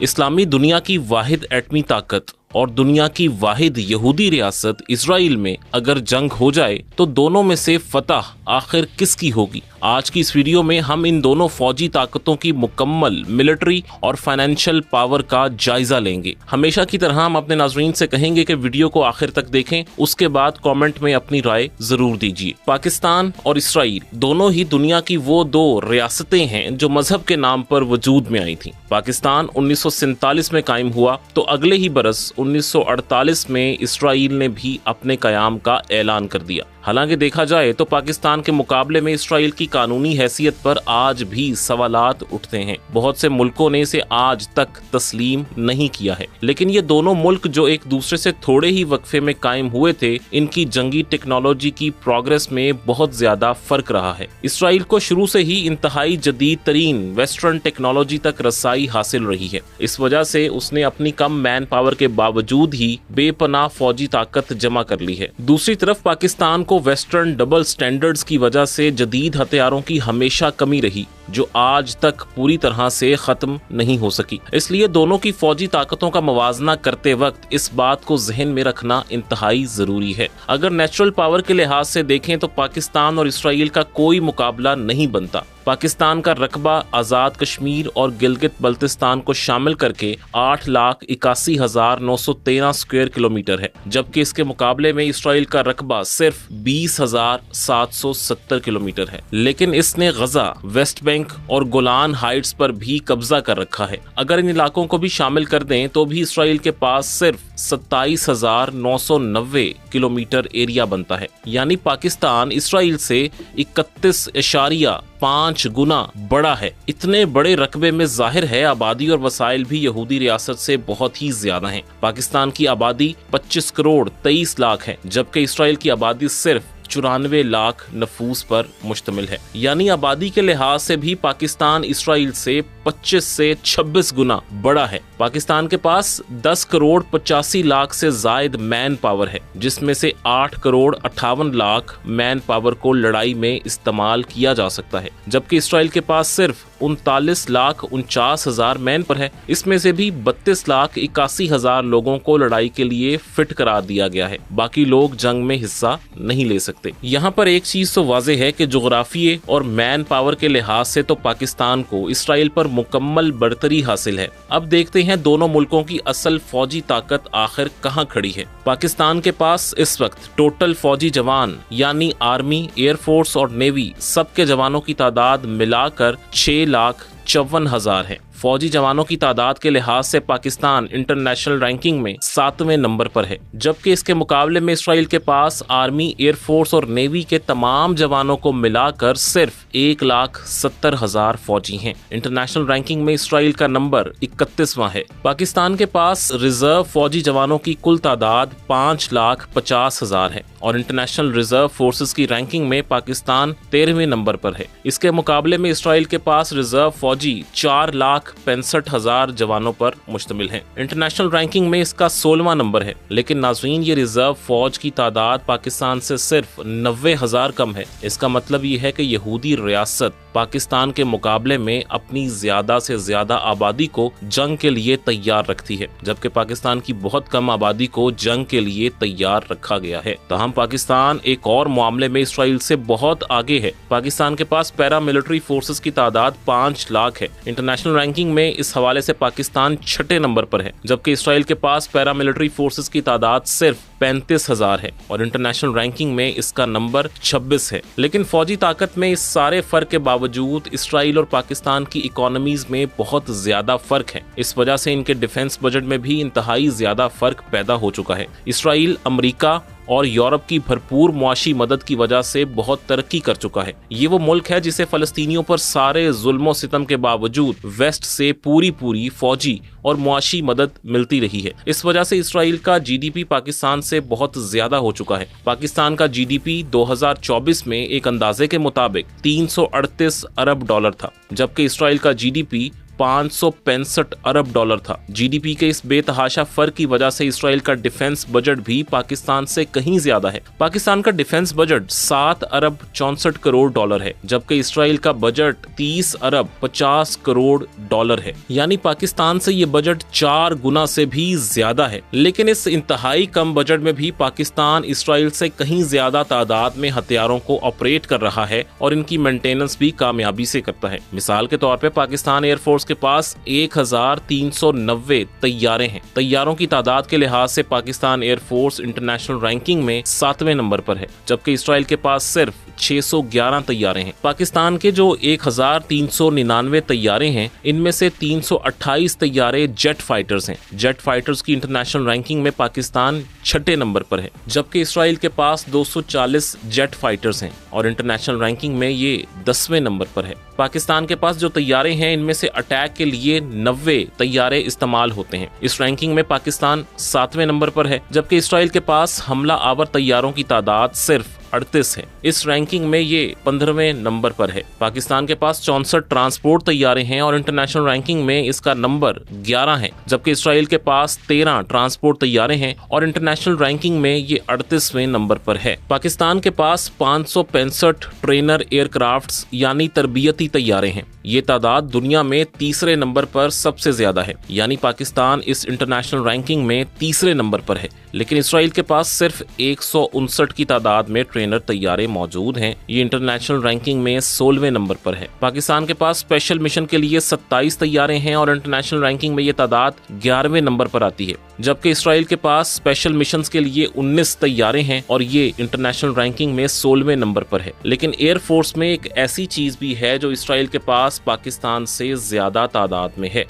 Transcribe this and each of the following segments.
इस्लामी दुनिया की वाहिद एटमी ताकत और दुनिया की वाहिद यहूदी रियासत इजराइल में अगर जंग हो जाए तो दोनों में से फतह आखिर किसकी होगी? आज की इस वीडियो में हम इन दोनों फौजी ताकतों की मुकम्मल मिलिट्री और फाइनेंशियल पावर का जायजा लेंगे। हमेशा की तरह हम अपने नाज़रीन से कहेंगे कि वीडियो को आखिर तक देखें, उसके बाद कमेंट में अपनी राय जरूर दीजिए। पाकिस्तान और इसराइल दोनों ही दुनिया की वो दो रियासतें हैं जो मजहब के नाम पर वजूद में आई थीं। पाकिस्तान 1947 में कायम हुआ तो अगले ही बरस 1948 में इसराइल ने भी अपने कयाम का ऐलान कर दिया। हालांकि देखा जाए तो पाकिस्तान के मुकाबले में इसराइल की कानूनी हैसियत पर आज भी सवालात उठते हैं। बहुत से मुल्कों ने इसे आज तक तस्लीम नहीं किया है, लेकिन ये दोनों मुल्क जो एक दूसरे से थोड़े ही वक्फे में कायम हुए थे, इनकी जंगी टेक्नोलॉजी की प्रोग्रेस में बहुत ज्यादा फर्क रहा है। इसराइल को शुरू से ही इंतहाई जदीद तरीन वेस्टर्न टेक्नोलॉजी तक रसाई हासिल रही है। इस वजह से उसने अपनी कम मैन पावर के बावजूद ही बेपनाह फौजी ताकत जमा कर ली है। दूसरी तरफ पाकिस्तान को वेस्टर्न डबल स्टैंडर्ड्स की वजह से जदीद हथियारों की हमेशा कमी रही, जो आज तक पूरी तरह से खत्म नहीं हो सकी। इसलिए दोनों की फौजी ताकतों का मवाजना करते वक्त इस बात को जहन में रखना इंतहाई जरूरी है। अगर नेचुरल पावर के लिहाज से देखें तो पाकिस्तान और इसराइल का कोई मुकाबला नहीं बनता। पाकिस्तान का रकबा आज़ाद कश्मीर और गिलगित बल्तिस्तान को शामिल करके 8,81,913 स्क्वायर किलोमीटर है, जबकि इसके मुकाबले में इसराइल का रकबा सिर्फ 20,770 किलोमीटर है। लेकिन इसने गजा, वेस्ट बैंक और गोलान हाइट्स पर भी कब्जा कर रखा है। अगर इन इलाकों को भी शामिल कर दें तो भी इसराइल के पास सिर्फ 27,990 किलोमीटर एरिया बनता है। यानी पाकिस्तान इसराइल से 31.5 गुना बड़ा है। इतने बड़े रकबे में जाहिर है आबादी और वसाइल भी यहूदी रियासत से बहुत ही ज्यादा हैं। पाकिस्तान की आबादी 25 करोड़ 23 लाख है, जबकि इसराइल की आबादी सिर्फ 94 लाख नफूस पर मुश्तमिल है। यानी आबादी के लिहाज से भी पाकिस्तान इसराइल से 25 से 26 गुना बड़ा है। पाकिस्तान के पास 10 करोड़ 85 लाख से जायद मैन पावर है, जिसमें से 8 करोड़ 58 लाख मैन पावर को लड़ाई में इस्तेमाल किया जा सकता है, जबकि इसराइल के पास सिर्फ 39,49,000 मैन पर है। इसमें से भी 32,81,000 लोगों को लड़ाई के लिए फिट करा दिया गया है। बाकी लोग जंग में हिस्सा नहीं ले सकते। यहाँ पर एक चीज तो वाज़ेह है कि जोग्राफिये और मैन पावर के लिहाज से तो पाकिस्तान को इसराइल पर मुकम्मल बढ़तरी हासिल है। अब देखते हैं दोनों मुल्कों की असल फौजी ताकत आखिर कहाँ खड़ी है। पाकिस्तान के पास इस वक्त टोटल फौजी जवान यानी आर्मी, एयरफोर्स और नेवी सबके जवानों की तादाद मिलाकर 6,54,000 है। फौजी जवानों की तादाद के लिहाज से पाकिस्तान इंटरनेशनल रैंकिंग में 7वें नंबर पर है, जबकि इसके मुकाबले में इसराइल के पास आर्मी, एयरफोर्स और नेवी के तमाम जवानों को मिलाकर सिर्फ 1,70,000 फौजी हैं। इंटरनेशनल रैंकिंग में इसराइल का नंबर 31वां है। पाकिस्तान के पास रिजर्व फौजी जवानों की कुल तादाद 5,50,000 है और इंटरनेशनल रिजर्व फोर्सेस की रैंकिंग में पाकिस्तान 13वें नंबर पर है। इसके मुकाबले में इसराइल के पास रिजर्व फौजी 4,65,000 जवानों पर मुश्तमिल है। इंटरनेशनल रैंकिंग में इसका 16वां नंबर है, लेकिन नाज़रीन ये रिजर्व फौज की तादाद पाकिस्तान से सिर्फ 90,000 कम है। इसका मतलब ये है कि यहूदी रियासत पाकिस्तान के मुकाबले में अपनी ज्यादा से ज्यादा आबादी को जंग के लिए तैयार रखती है, जबकि पाकिस्तान की बहुत कम आबादी को जंग के लिए तैयार रखा गया है। तहम पाकिस्तान एक और मामले में इसराइल से बहुत आगे है। पाकिस्तान के पास पैरा मिलिट्री फोर्सेस की तादाद 5 लाख है। इंटरनेशनल रैंकिंग में इस हवाले से पाकिस्तान 6ठे नंबर पर है, जबकि इसराइल के पास पैरा मिलिट्री फोर्सेस की तादाद सिर्फ 35,000 है और इंटरनेशनल रैंकिंग में इसका नंबर 26 है। लेकिन फौजी ताकत में इस सारे फर्क के बावजूद इसराइल और पाकिस्तान की इकोनॉमीज में बहुत ज्यादा फर्क है। इस वजह से इनके डिफेंस बजट में भी इंतहाई ज्यादा फर्क पैदा हो चुका है। इसराइल अमेरिका और यूरोप की भरपूर मुआशी मदद की वजह से बहुत तरक्की कर चुका है। ये वो मुल्क है जिसे फलस्तीनियों पर सारे जुल्मों सितम के बावजूद वेस्ट से पूरी फौजी और मुआशी मदद मिलती रही है। इस वजह से इसराइल का जीडीपी पाकिस्तान से बहुत ज्यादा हो चुका है। पाकिस्तान का जीडीपी 2024 में एक अंदाजे के मुताबिक 338 अरब डॉलर था, जबकि इसराइल का जीडीपी 565 अरब डॉलर था। जीडीपी के इस बेतहाशा फर्क की वजह से इसराइल का डिफेंस बजट भी पाकिस्तान से कहीं ज्यादा है। पाकिस्तान का डिफेंस बजट 7 अरब 64 करोड़ डॉलर है, जबकि इसराइल का बजट 30 अरब 50 करोड़ डॉलर है। यानी पाकिस्तान से ये बजट 4 गुना से भी ज्यादा है। लेकिन इस इंतहाई कम बजट में भी पाकिस्तान इसराइल से कहीं ज्यादा तादाद में हथियारों को ऑपरेट कर रहा है और इनकी मेंटेनेंस भी कामयाबी से करता है। मिसाल के तौर पे पाकिस्तान एयरफोर्स के पास 1390 तैयारे हैं। तैयारों की तादाद के लिहाज से पाकिस्तान एयरफोर्स इंटरनेशनल रैंकिंग में 7वें नंबर पर है, जबकि इसराइल के पास सिर्फ 611 तैयारे हैं। पाकिस्तान के जो 1399 तैयारे हैं, इनमें से 328 तैयारे जेट फाइटर्स हैं। जेट फाइटर्स की इंटरनेशनल रैंकिंग में पाकिस्तान 6ठे नंबर पर है, जबकि इसराइल के पास 240 जेट फाइटर्स हैं और इंटरनेशनल रैंकिंग में ये 10वें नंबर पर है। पाकिस्तान के पास जो तैयारे हैं, इनमें से अटैक के लिए 90 तैयारे इस्तेमाल होते हैं। इस रैंकिंग में पाकिस्तान 7वें नंबर पर है, जबकि इसराइल के पास हमला आवर तैयारों की तादाद सिर्फ 38 है। इस रैंकिंग में ये 15वें नंबर पर है। पाकिस्तान के पास 64 ट्रांसपोर्ट तैयारे हैं और इंटरनेशनल रैंकिंग में इसका नंबर 11 है, जबकि इसराइल के पास 13 ट्रांसपोर्ट तैयारे हैं और इंटरनेशनल रैंकिंग में ये 38वें नंबर पर है। पाकिस्तान के पास 565 ट्रेनर एयरक्राफ्ट्स यानी तरबियती तैयारे हैं। ये तादाद दुनिया में 3रे नंबर पर सबसे ज्यादा है, यानी पाकिस्तान इस इंटरनेशनल रैंकिंग में 3रे नंबर पर है। लेकिन इसराइल के पास सिर्फ 159 की तादाद में ट्रेनर तैयारे मौजूद हैं। ये इंटरनेशनल रैंकिंग में 16वें नंबर पर है। पाकिस्तान के पास स्पेशल मिशन के लिए 27 तैयारे हैं और इंटरनेशनल रैंकिंग में ये तादाद 11वें नंबर पर आती है, जबकि इसराइल के पास स्पेशल मिशंस के लिए 19 तैयारे हैं और ये इंटरनेशनल रैंकिंग में 16वें नंबर पर है। लेकिन एयरफोर्स में एक ऐसी चीज भी है जो इसराइल के पास पाकिस्तान से ज्यादा तादाद में है।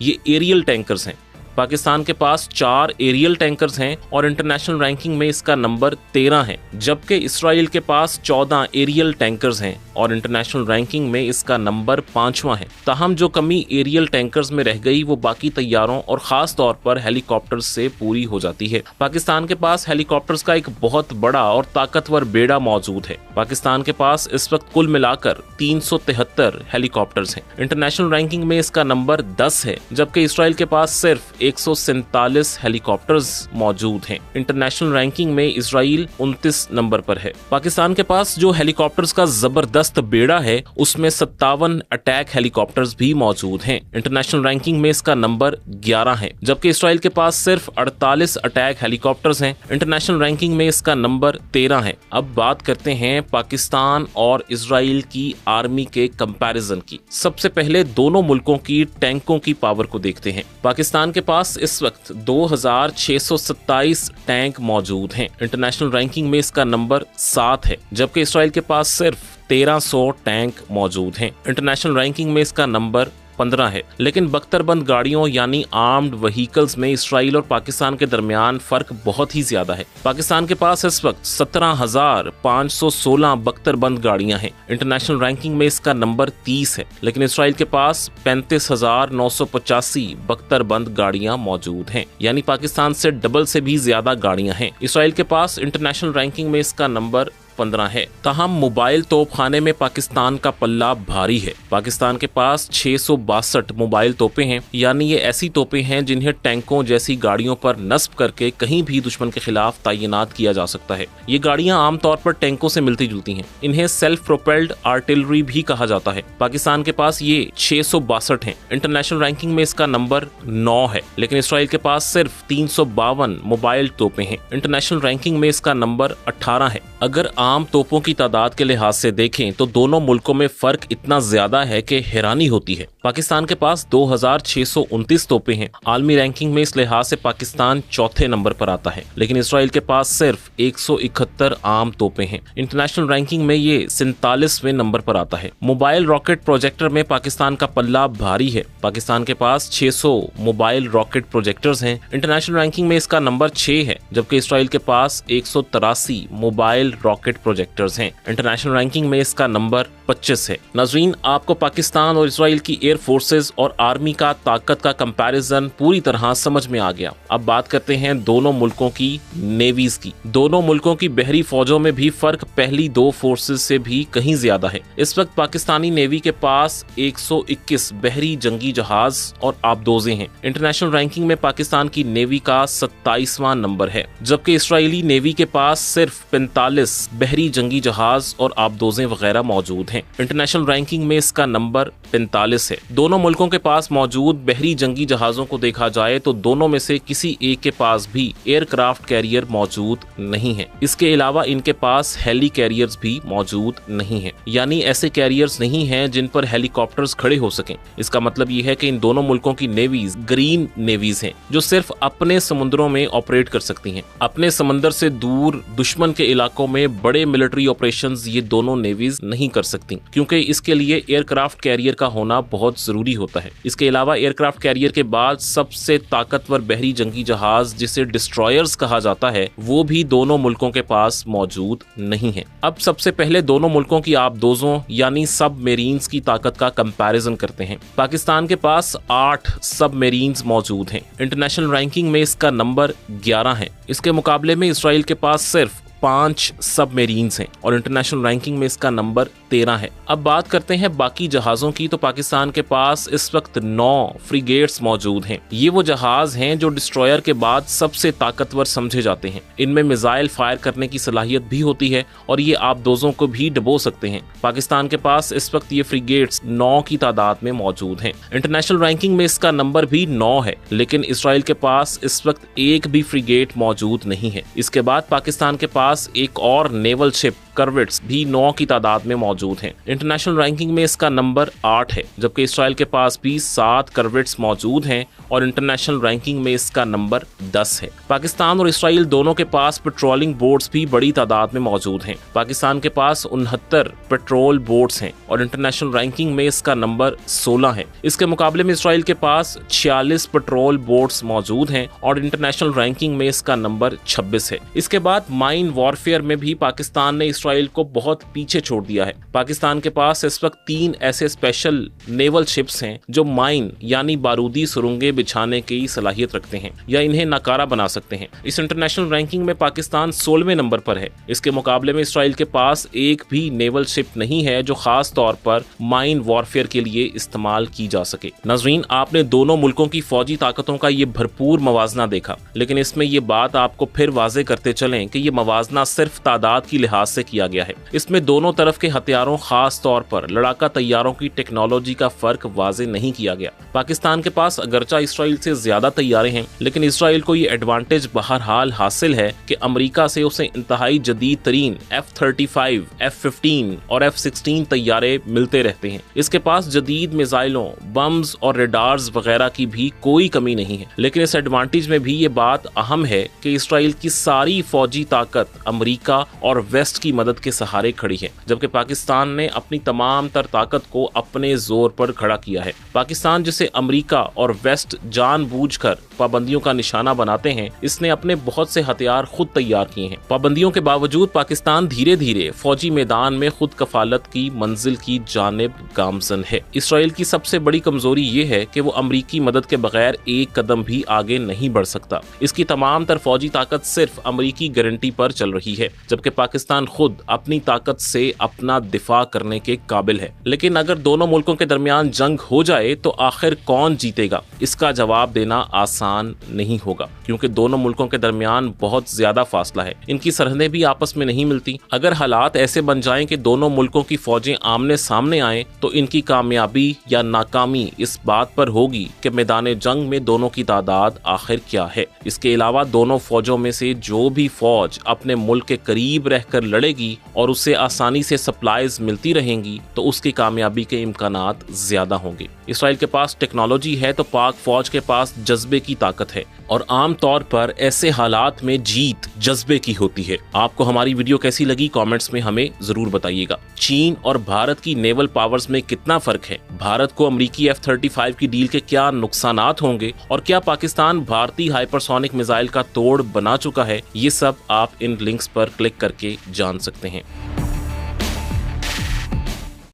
ये एरियल टैंकर्स हैं। पाकिस्तान के पास 4 एरियल टैंकर्स हैं और इंटरनेशनल रैंकिंग में इसका नंबर 13 है, जबकि इसराइल के पास 14 एरियल टैंकर्स हैं और इंटरनेशनल रैंकिंग में इसका नंबर 5वां है। ताहम जो कमी एरियल टैंकर्स में रह गई वो बाकी तैयारों और खास तौर पर हेलीकॉप्टर्स से पूरी हो जाती है। पाकिस्तान के पास हेलीकॉप्टर्स का एक बहुत बड़ा और ताकतवर बेड़ा मौजूद है। पाकिस्तान के पास इस वक्त कुल मिलाकर 373 हेलीकॉप्टर्स हैं। इंटरनेशनल रैंकिंग में इसका नंबर 10 है, जबकि इसराइल के पास सिर्फ 147 हेलीकॉप्टर्स मौजूद हैं। इंटरनेशनल रैंकिंग में इसराइल 29 नंबर पर है। पाकिस्तान के पास जो हेलीकॉप्टर्स का जबरदस्त बेड़ा है, उसमें 57 अटैक हेलीकॉप्टर्स भी मौजूद हैं। इंटरनेशनल रैंकिंग में इसका नंबर 11 है, जबकि इसराइल के पास सिर्फ 48 अटैक हेलीकॉप्टर्स हैं। इंटरनेशनल रैंकिंग में इसका नंबर 13 है। अब बात करते हैं पाकिस्तान और इसराइल की आर्मी के कंपैरिजन की। सबसे पहले दोनों मुल्कों की टैंकों की पावर को देखते हैं। पाकिस्तान के पास इस वक्त 2627 टैंक मौजूद हैं। इंटरनेशनल रैंकिंग में इसका नंबर 7 है, जबकि इसराइल के पास सिर्फ 1300 टैंक मौजूद हैं। इंटरनेशनल रैंकिंग में इसका नंबर 15 है। लेकिन बख्तरबंद गाड़ियों यानी आर्म्ड व्हीकल्स में इसराइल और पाकिस्तान के दरमियान फर्क बहुत ही ज्यादा है। पाकिस्तान के पास इस वक्त 17,516 बख्तरबंद गाड़ियां हैं। इंटरनेशनल रैंकिंग में इसका नंबर 30 है, लेकिन इसराइल के पास 35,985 बख्तरबंद गाड़ियां मौजूद हैं, यानी पाकिस्तान से डबल से भी ज्यादा गाड़ियां हैं। इसराइल के पास इंटरनेशनल रैंकिंग में इसका नंबर 15 है। ताहम मोबाइल तोपखाने में पाकिस्तान का पल्ला भारी है। पाकिस्तान के पास 662 मोबाइल तोपें हैं, यानी ये ऐसी तोपें हैं जिन्हें टैंकों जैसी गाड़ियों पर नस्ब करके कहीं भी दुश्मन के खिलाफ तैनात किया जा सकता है। ये गाड़ियां आमतौर पर टैंकों से मिलती जुलती हैं। इन्हें सेल्फ प्रोपेल्ड आर्टिलरी भी कहा जाता है। पाकिस्तान के पास ये 662 हैं। इंटरनेशनल रैंकिंग में इसका नंबर 9 है, लेकिन इसराइल के पास सिर्फ 352 मोबाइल तोपें हैं। इंटरनेशनल रैंकिंग में इसका नंबर 18 है। अगर आम तोपों की तादाद के लिहाज से देखें तो दोनों मुल्कों में फर्क इतना ज्यादा है कि हैरानी होती है। पाकिस्तान के पास 2629 तोपें हैं। आलमी रैंकिंग में इस लिहाज से पाकिस्तान 4थे नंबर पर आता है, लेकिन इसराइल के पास सिर्फ 171 आम तोपें हैं। इंटरनेशनल रैंकिंग में ये 47वें नंबर पर आता है। मोबाइल रॉकेट प्रोजेक्टर में पाकिस्तान का पल्ला भारी है। पाकिस्तान के पास 600 मोबाइल रॉकेट प्रोजेक्टर्स हैं। इंटरनेशनल रैंकिंग में इसका नंबर 6 है, जबकि इसराइल के पास 183 मोबाइल मिसाइल रॉकेट प्रोजेक्टर्स हैं। इंटरनेशनल रैंकिंग में इसका नंबर 25 है। नाज़रीन, आपको पाकिस्तान और इजराइल की एयर फोर्सेस और आर्मी का ताकत का कंपैरिजन पूरी तरह समझ में आ गया। अब बात करते हैं दोनों मुल्कों की नेवीज की। दोनों मुल्कों की बहरी फौजों में भी फर्क पहली दो फोर्सेस से भी कहीं ज्यादा है। इस वक्त पाकिस्तानी नेवी के पास 121 बहरी जंगी जहाज और आबदोजें हैं। इंटरनेशनल रैंकिंग में पाकिस्तान की नेवी का 27वां नंबर है, जबकि इजरायली नेवी के पास सिर्फ 45 बहरी जंगी जहाज और आबदोजें वगैरह मौजूद हैं। इंटरनेशनल रैंकिंग में इसका नंबर 45 है। दोनों मुल्कों के पास मौजूद बहरी जंगी जहाजों को देखा जाए तो दोनों में से किसी एक के पास भी एयरक्राफ्ट कैरियर मौजूद नहीं है। इसके अलावा इनके पास हेली कैरियर्स भी मौजूद नहीं है, यानी ऐसे कैरियर्स नहीं हैं जिन पर हेलीकॉप्टर्स खड़े हो सकें। इसका मतलब ये है कि इन दोनों मुल्कों की नेवीज ग्रीन नेवीज हैं, जो सिर्फ अपने समुद्रों में ऑपरेट कर सकती हैं। अपने समंदर से दूर दुश्मन के इलाकों में बड़े मिलिट्री ऑपरेशंस ये दोनों नेवीज नहीं कर सकती, क्योंकि इसके लिए एयरक्राफ्ट कैरियर का होना बहुत जरूरी होता है। इसके अलावा एयरक्राफ्ट कैरियर के बाद सबसे ताकतवर बहरी जंगी जहाज, जिसे डिस्ट्रॉयर्स कहा जाता है, वो भी दोनों मुल्कों के पास मौजूद नहीं है। अब सबसे पहले दोनों मुल्कों की आबदोजों यानी सबमरीन्स की ताकत का कंपैरिजन करते हैं। पाकिस्तान के पास 8 सबमरीन्स मौजूद हैं। इंटरनेशनल रैंकिंग में इसका नंबर 11 है। इसके मुकाबले में इजराइल के पास सिर्फ 5 सबमरीन्स हैं और इंटरनेशनल रैंकिंग में इसका नंबर 13 है। अब बात करते हैं बाकी जहाजों की, तो पाकिस्तान के पास इस वक्त 9 फ्रिगेट्स मौजूद हैं। ये वो जहाज हैं जो डिस्ट्रॉयर के बाद सबसे ताकतवर समझे जाते हैं। इनमें मिसाइल फायर करने की सलाहियत भी होती है और ये आबदोजों को भी डुबो सकते हैं। पाकिस्तान के पास इस वक्त ये फ्रिगेट्स 9 की तादाद में मौजूद हैं। इंटरनेशनल रैंकिंग में इसका नंबर भी 9 है, लेकिन इसराइल के पास इस वक्त एक भी फ्रिगेट मौजूद नहीं है। इसके बाद पाकिस्तान के पास एक और नेवल शिप करवेट्स भी 9 की तादाद में मौजूद हैं। इंटरनेशनल रैंकिंग में इसका नंबर 8 है, जबकि इसराइल के पास भी 7 करवेट्स मौजूद हैं और इंटरनेशनल रैंकिंग में इसका नंबर 10 है। पाकिस्तान और इसराइल दोनों के पास पेट्रोलिंग बोट्स भी बड़ी तादाद में मौजूद हैं। पाकिस्तान के पास 69 पेट्रोल बोट्स हैं और इंटरनेशनल रैंकिंग में इसका नंबर 16 है। इसके मुकाबले में इसराइल के पास 46 पेट्रोल बोट्स मौजूद हैं और इंटरनेशनल रैंकिंग में इसका नंबर 26 है। इसके बाद माइन वॉरफेयर में भी पाकिस्तान ने इसराइल को बहुत पीछे छोड़ दिया है। पाकिस्तान के पास इस वक्त 3 ऐसे स्पेशल नेवल शिप्स हैं जो माइन यानी बारूदी सुरंगें बिछाने की सलाहियत रखते हैं या इन्हें नाकारा बना सकते हैं। इस इंटरनेशनल रैंकिंग में पाकिस्तान 16वें नंबर पर है। इसके मुकाबले में इसराइल के पास एक भी नेवल शिप नहीं है जो खास तौर पर माइन वॉरफेयर के लिए इस्तेमाल की जा सके। नाज़रीन, आपने दोनों मुल्कों की फौजी ताकतों का ये भरपूर मवाजना देखा, लेकिन इसमें ये बात आपको फिर वाजे करते चलें कि ये मवाजना सिर्फ तादाद की लिहाज से किया गया है। इसमें दोनों तरफ के हथियारों, खास तौर पर लड़ाका तैयारों की टेक्नोलॉजी का फर्क वाजे नहीं किया गया। पाकिस्तान के पास अगरचा इसराइल से ज्यादा तैयारे हैं, लेकिन इसराइल को ये एडवांटेज बहरहाल हासिल है कि अमेरिका से उसे इंतहाई जदीद तरीन F-35, F-15 और F-16 तैयारे मिलते रहते हैं। इसके पास जदीद मिसाइलों, बम्स और रेडार्स वगैरह की भी कोई कमी नहीं है। लेकिन इस एडवांटेज में भी ये बात अहम है कि इसराइल की सारी फौजी ताकत अमेरिका और वेस्ट की मदद के सहारे खड़ी है, जबकि पाकिस्तान ने अपनी तमाम तर ताकत को अपने जोर पर खड़ा किया है। पाकिस्तान, जिसे अमेरिका और वेस्ट जानबूझकर पाबंदियों का निशाना बनाते हैं, इसने अपने बहुत से हथियार खुद तैयार किए हैं। पाबंदियों के बावजूद पाकिस्तान धीरे धीरे फौजी मैदान में खुद कफालत की मंजिल की जानिब गामजन है। इसराइल की सबसे बड़ी कमजोरी ये है कि वो अमेरिकी मदद के बगैर एक कदम भी आगे नहीं बढ़ सकता। इसकी तमाम तर फौजी ताकत सिर्फ अमेरिकी गारंटी पर चल रही है, जबकि पाकिस्तान खुद अपनी ताकत से अपना दिफा करने के काबिल है। लेकिन अगर दोनों मुल्कों के दरमियान जंग हो जाए तो आखिर कौन जीतेगा, इसका जवाब देना आसान नहीं होगा, क्योंकि दोनों मुल्कों के दरमियान बहुत ज्यादा फासला है। इनकी सरहदें भी आपस में नहीं मिलती। अगर हालात ऐसे बन जाएं कि दोनों मुल्कों की फौजें आमने सामने आएं, तो इनकी कामयाबी या नाकामी इस बात पर होगी कि मैदान जंग में दोनों की तादाद आखिर क्या है। इसके अलावा दोनों फौजों में से जो भी फौज अपने मुल्क के करीब रहकर लड़ेगी, बढ़ेगी और उसे आसानी से सप्लाईज मिलती रहेंगी तो उसकी कामयाबी के इम्कानात ज्यादा होंगे। इसराइल के पास टेक्नोलॉजी है तो पाक फौज के पास जज्बे की ताकत है, और आम तौर पर ऐसे हालात में जीत जज्बे की होती है। आपको हमारी वीडियो कैसी लगी कमेंट्स में हमें जरूर बताइएगा। चीन और भारत की नेवल पावर्स में कितना फर्क है, भारत को अमेरिकी F-35 की डील के क्या नुकसानात होंगे, और क्या पाकिस्तान भारतीय हाइपरसोनिक मिसाइल का तोड़ बना चुका है, ये सब आप इन लिंक्स पर क्लिक करके जान सकते हैं।